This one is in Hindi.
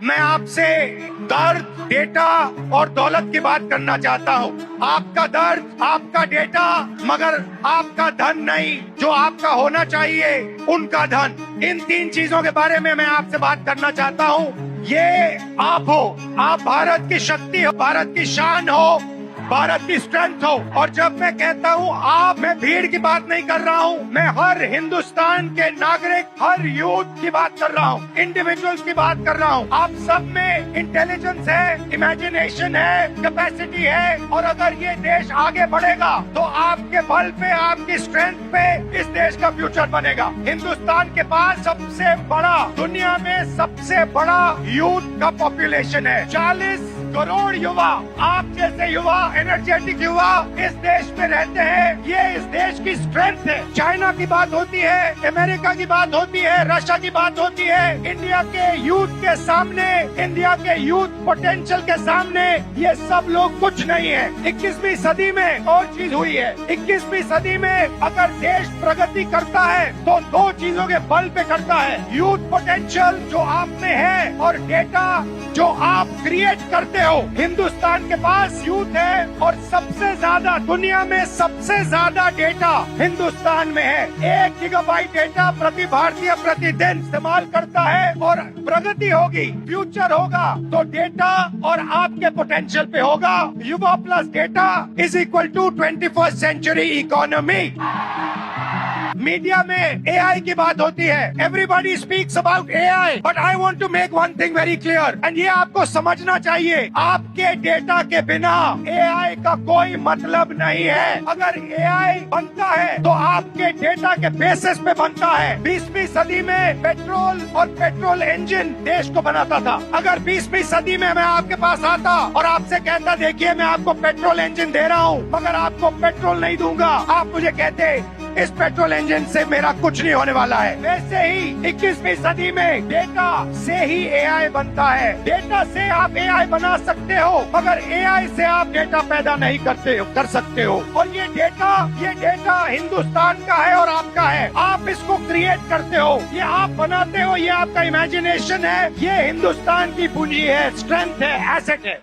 मैं आपसे दर्द, डेटा और दौलत की बात करना चाहता हूँ। आपका दर्द, आपका डेटा, मगर आपका धन नहीं, जो आपका होना चाहिए उनका धन। इन तीन चीजों के बारे में मैं आपसे बात करना चाहता हूँ। ये आप हो, आप भारत की शक्ति हो, भारत की शान हो, भारत की स्ट्रेंथ हो। और जब मैं कहता हूँ आप, मैं भीड़ की बात नहीं कर रहा हूँ, मैं हर हिंदुस्तान के नागरिक, हर यूथ की बात कर रहा हूँ, इंडिविजुअल्स की बात कर रहा हूँ। आप सब में इंटेलिजेंस है, इमेजिनेशन है, कैपेसिटी है, और अगर ये देश आगे बढ़ेगा तो आपके बल पे, आपकी स्ट्रेंथ पे इस देश का फ्यूचर बनेगा। हिंदुस्तान के पास सबसे बड़ा, दुनिया में सबसे बड़ा यूथ का पॉपुलेशन है। 40 करोड़ युवा, आप जैसे युवा, एनर्जेटिक युवा इस देश में रहते हैं। ये इस देश की स्ट्रेंथ है। चाइना की बात होती है, अमेरिका की बात होती है, रशिया की बात होती है, इंडिया के यूथ के सामने, इंडिया के यूथ पोटेंशियल के सामने ये सब लोग कुछ नहीं है। 21वीं सदी में और चीज हुई है। 21वीं सदी में अगर देश प्रगति करता है तो दो चीजों के बल पे करता है। यूथ पोटेंशियल जो आप में है और डेटा जो आप क्रिएट करते हो। हिंदुस्तान के पास यूथ है और सबसे ज्यादा, दुनिया में सबसे ज्यादा डेटा हिंदुस्तान में है। 1 गीगाबाइट डेटा प्रति भारतीय प्रतिदिन इस्तेमाल करता है। और प्रगति होगी, फ्यूचर होगा तो डेटा और आपके पोटेंशियल पे होगा। युवा plus data is equal to 21st century economy. Media में AI की बात होती है, everybody speaks about AI, but I want to make one thing very clear, and ये आपको समझना चाहिए। आपके डेटा के बिना AI का कोई मतलब नहीं है। अगर AI बनता है तो आपके डेटा के बेसिस पे बनता है। 20वीं सदी में पेट्रोल और पेट्रोल इंजन देश को बनाता था। अगर 20वीं सदी में मैं आपके पास आता और आपसे कहता, देखिए मैं आपको पेट्रोल इंजन दे रहा हूँ मगर आपको पेट्रोल नहीं दूंगा, आप मुझे कहते इस पेट्रोल इंजन से मेरा कुछ नहीं होने वाला है। वैसे ही 21वीं सदी में डेटा से ही AI बनता है। डेटा से आप AI बना सकते हो मगर AI से आप डेटा पैदा नहीं कर सकते हो। और ये डेटा हिंदुस्तान का है और आपका है। आप इसको क्रिएट करते हो, ये आप बनाते हो, ये आपका इमेजिनेशन है, ये हिंदुस्तान की पूंजी है, स्ट्रेंथ है, एसेट है।